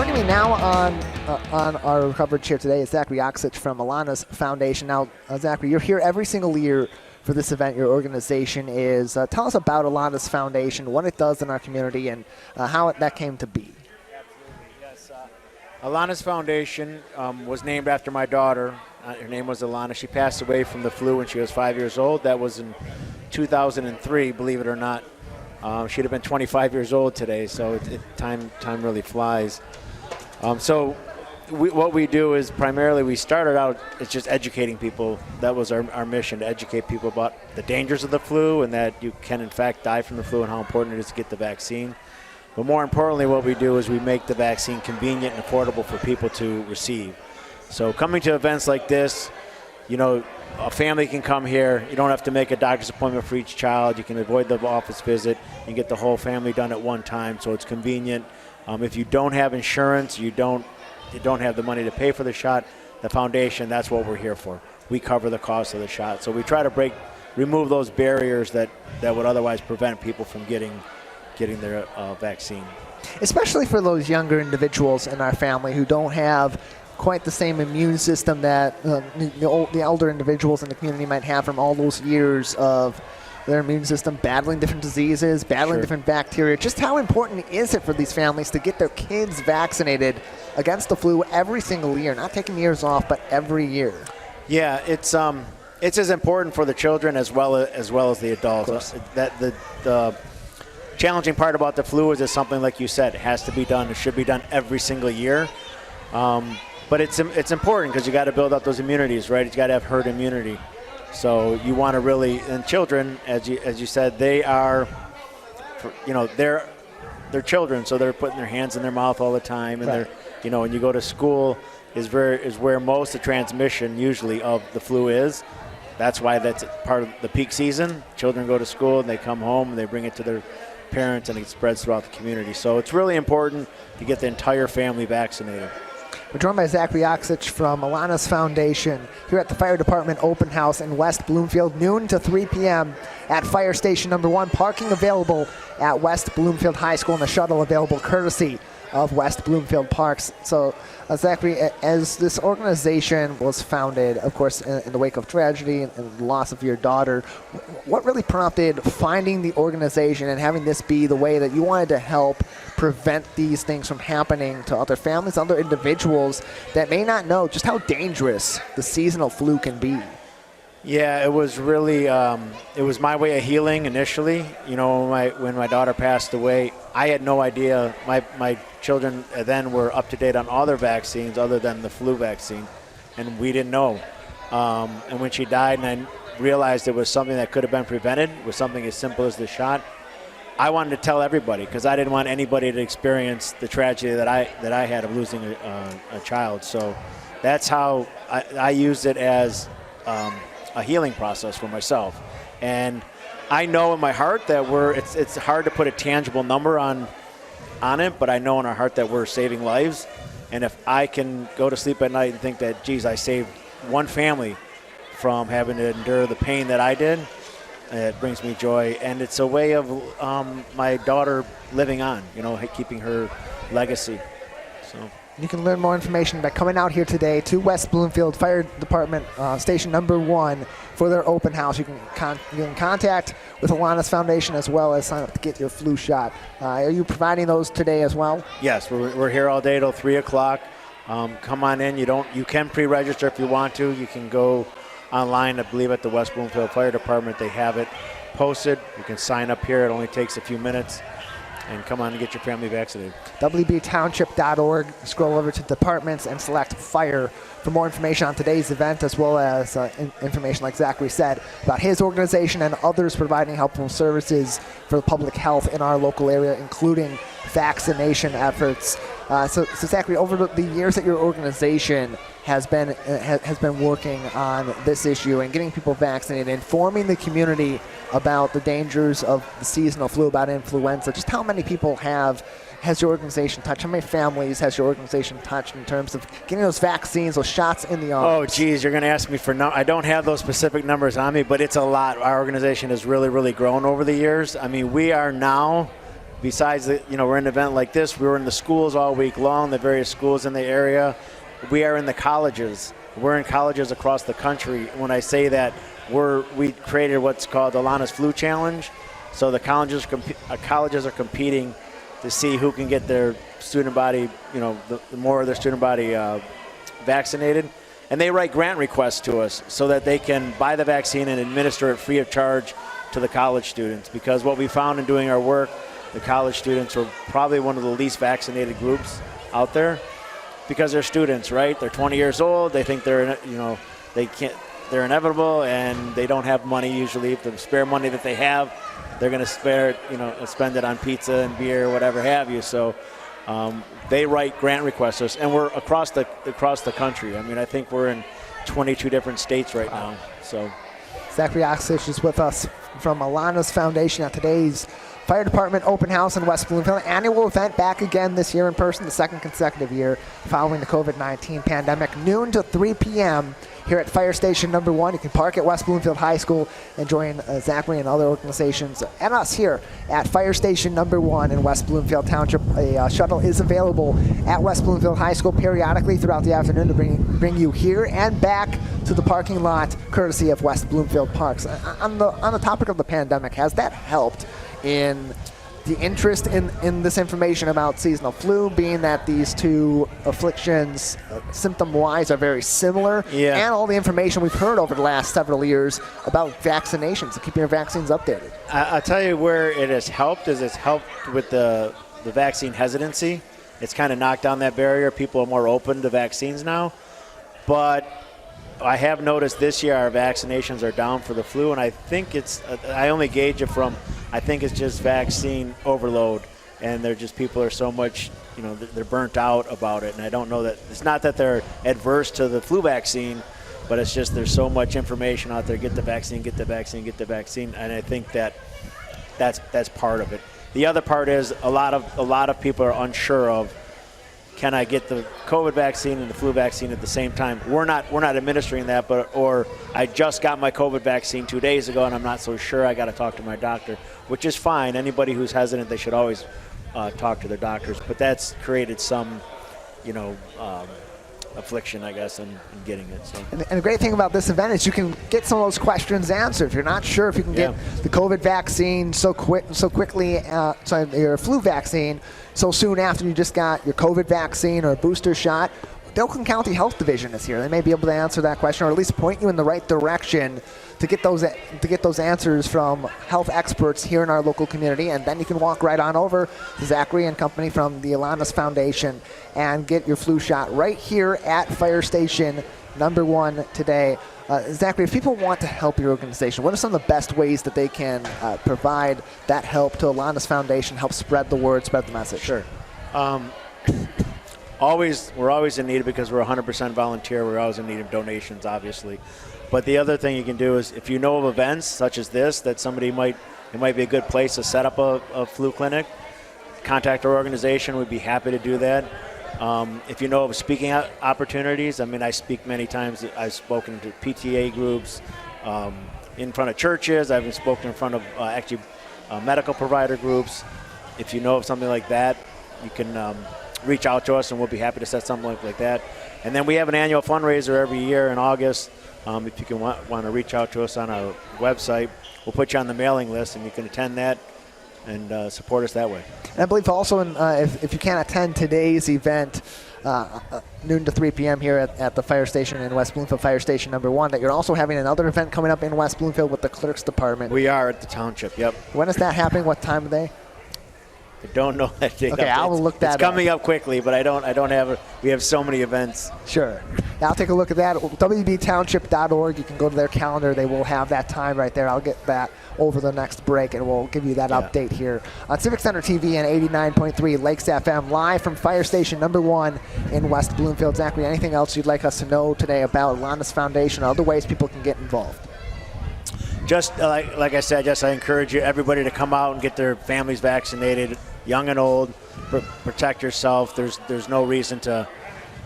Joining me now on our coverage here today is Zachary Yaksich from Alana's Foundation. Now, Zachary, you're here every single year for this event. Your organization is. Tell us about Alana's Foundation, what it does in our community, and how that came to be. Absolutely, yes. Alana's Foundation was named after my daughter. Her name was Alana. She passed away from the flu when she was 5 years old. That was in 2003, believe it or not. She'd have been 25 years old today, so time really flies. What we do is primarily we started out, it's just educating people. That was our mission, to educate people about the dangers of the flu and that you can in fact die from the flu and how important it is to get the vaccine. But more importantly, what we do is we make the vaccine convenient and affordable for people to receive. So coming to events like this, you know, a family can come here. You don't have to make a doctor's appointment for each child. You can avoid the office visit and get the whole family done at one time, so it's convenient. If you don't have insurance, you don't have the money to pay for the shot, the foundation, that's what we're here for. We cover the cost of the shot. So we try to remove those barriers that would otherwise prevent people from getting their vaccine. Especially for those younger individuals in our family who don't have quite the same immune system that the elder individuals in the community might have from all those years of their immune system battling different diseases, battling different bacteria. Just how important is it for these families to get their kids vaccinated against the flu every single year, not taking years off, but every year? Yeah, it's as important for the children as well as the adults. The challenging part about the flu is something like you said, it has to be done. It should be done every single year. But it's important because you got to build up those immunities, right? You got to have herd immunity. So you want to really, and children, as you said, they are, they're children, so they're putting their hands in their mouth all the time, and they're, when you go to school is where most of the transmission usually of the flu is. That's why that's part of the peak season. Children go to school and they come home and they bring it to their parents and it spreads throughout the community. So it's really important to get the entire family vaccinated. We're joined by Zachary Yaksich from Alana's Foundation here at the Fire Department Open House in West Bloomfield, noon to 3 p.m. at Fire Station Number 1. Parking available at West Bloomfield High School and a shuttle available courtesy of West Bloomfield Parks. So, Zachary, as this organization was founded, of course, in the wake of tragedy and the loss of your daughter, what really prompted finding the organization and having this be the way that you wanted to help prevent these things from happening to other families, other individuals that may not know just how dangerous the seasonal flu can be? Yeah, it was really, it was my way of healing initially. When my daughter passed away, I had no idea. My children then were up to date on all their vaccines other than the flu vaccine, and we didn't know. And when she died and I realized it was something that could have been prevented with something as simple as the shot, I wanted to tell everybody because I didn't want anybody to experience the tragedy that I had of losing a child. So that's how I used it as a healing process for myself. And I know in my heart that it's hard to put a tangible number on it, but I know in our heart that we're saving lives. And if I can go to sleep at night and think that, geez, I saved one family from having to endure the pain that I did, it brings me joy. And it's a way of my daughter living on, keeping her legacy. So. You can learn more information by coming out here today to West Bloomfield Fire Department Station Number 1 for their open house. You can contact with Alana's Foundation as well as sign up to get your flu shot. Are you providing those today as well? Yes, we're here all day till 3 o'clock. Come on in. You can pre-register if you want to. You can go online, I believe, at the West Bloomfield Fire Department. They have it posted. You can sign up here. It only takes a few minutes. And come on and get your family vaccinated. WBtownship.org. Scroll over to departments and select fire for more information on today's event, as well as information, like Zachary said, about his organization and others providing helpful services for the public health in our local area, including vaccination efforts. So Zachary, over the years that your organization has been working on this issue and getting people vaccinated, informing the community about the dangers of the seasonal flu, about influenza, just how many people has your organization touched? How many families has your organization touched in terms of getting those vaccines, those shots in the arms? Oh, geez, you're going to ask me for I don't have those specific numbers on me, but it's a lot. Our organization has really, really grown over the years. I mean, we are now besides we're in an event like this, we were in the schools all week long, the various schools in the area. We are in the colleges. We're in colleges across the country. When I say that, we created what's called Alana's Flu Challenge. So the colleges are competing to see who can get their student body, the more of their student body vaccinated. And they write grant requests to us so that they can buy the vaccine and administer it free of charge to the college students. Because what we found in doing our work, the college students were probably one of the least vaccinated groups out there because they're students, right? They're 20 years old. They think they're inevitable, and they don't have money usually. The spare money that they have, they're going to spend it on pizza and beer, whatever have you. So they write grant requests to us, and we're across the country. I mean, I think we're in 22 different states right now. So Zachary Yaksich is with us from Alana's Foundation at today's Fire Department Open House in West Bloomfield. Annual event back again this year in person, the second consecutive year following the COVID-19 pandemic. Noon to 3 p.m. here at Fire Station number 1. You can park at West Bloomfield High School and join Zachary and other organizations and us here at Fire Station number 1 in West Bloomfield Township. A shuttle is available at West Bloomfield High School periodically throughout the afternoon to bring you here and back to the parking lot, courtesy of West Bloomfield Parks. On the topic of the pandemic, has that helped in the interest in this information about seasonal flu, being that these two afflictions, symptom-wise, are very similar, and all the information we've heard over the last several years about vaccinations and keeping your vaccines updated? I'll tell you where it has helped is it's helped with the vaccine hesitancy. It's kind of knocked down that barrier. People are more open to vaccines now. But I have noticed this year our vaccinations are down for the flu, and I think I only gauge it from, I think it's just vaccine overload, and people are so much, they're burnt out about it. And I don't know that, it's not that they're adverse to the flu vaccine, but it's just there's so much information out there, get the vaccine, get the vaccine, get the vaccine. And I think that's part of it. The other part is a lot of people are unsure of, can I get the COVID vaccine and the flu vaccine at the same time? We're not administering that, or I just got my COVID vaccine 2 days ago and I'm not so sure. I got to talk to my doctor, which is fine. Anybody who's hesitant, they should always talk to their doctors. But that's created some, affliction, I guess, in getting it. So. And the great thing about this event is you can get some of those questions answered. If you're not sure if you can get the COVID vaccine so quickly, your flu vaccine so soon after you just got your COVID vaccine or a booster shot, the Oakland County Health Division is here. They may be able to answer that question, or at least point you in the right direction to get those answers from health experts here in our local community. And then you can walk right on over to Zachary and company from the Alana's Foundation and get your flu shot right here at Fire Station number 1 today. Zachary, if people want to help your organization, what are some of the best ways that they can provide that help to Alana's Foundation, help spread the word, spread the message? Sure. We're always in need because we're 100% volunteer. We're always in need of donations, obviously. But the other thing you can do is, if you know of events such as this, that it might be a good place to set up a flu clinic, contact our organization. We'd be happy to do that. If you know of speaking opportunities, I mean, I speak many times. I've spoken to PTA groups, in front of churches. I've spoken in front of medical provider groups. If you know of something like that, you can reach out to us, and we'll be happy to set something like that. And then we have an annual fundraiser every year in August. If you can want to reach out to us on our website, we'll put you on the mailing list, and you can attend that and support us that way. And I believe also, if you can't attend today's event, noon to 3 p.m. here at the fire station in West Bloomfield, Fire Station number 1, that you're also having another event coming up in West Bloomfield with the Clerks Department. We are at the township, yep. When is that happening? What time of day? I don't know that date. Okay, I will look that up. It's coming up quickly, but I don't have it. We have so many events. Sure. I'll take a look at that. WBtownship.org. You can go to their calendar. They will have that time right there. I'll get that over the next break, and we'll give you that update here on Civic Center TV and 89.3 Lakes FM, live from Fire Station number 1 in West Bloomfield. Zachary, anything else you'd like us to know today about Alana's Foundation or other ways people can get involved? Just like I said, I encourage everybody to come out and get their families vaccinated, young and old. Protect yourself. There's no reason to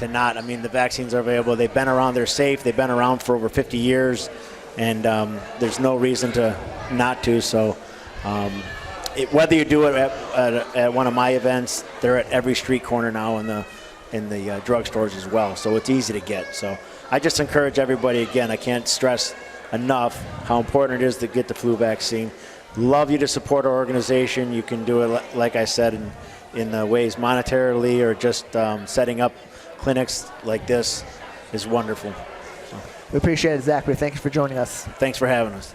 not. I mean, the vaccines are available. They've been around. They're safe. They've been around for over 50 years, and there's no reason to not to. So whether you do it at one of my events, they're at every street corner now in the drugstores as well. So it's easy to get. So I just encourage everybody, again, I can't stress enough how important it is to get the flu vaccine. Love you to support our organization. You can do it, like I said, in the ways monetarily or just setting up clinics like this is wonderful. We appreciate it, Zachary. Thank you for joining us. Thanks for having us.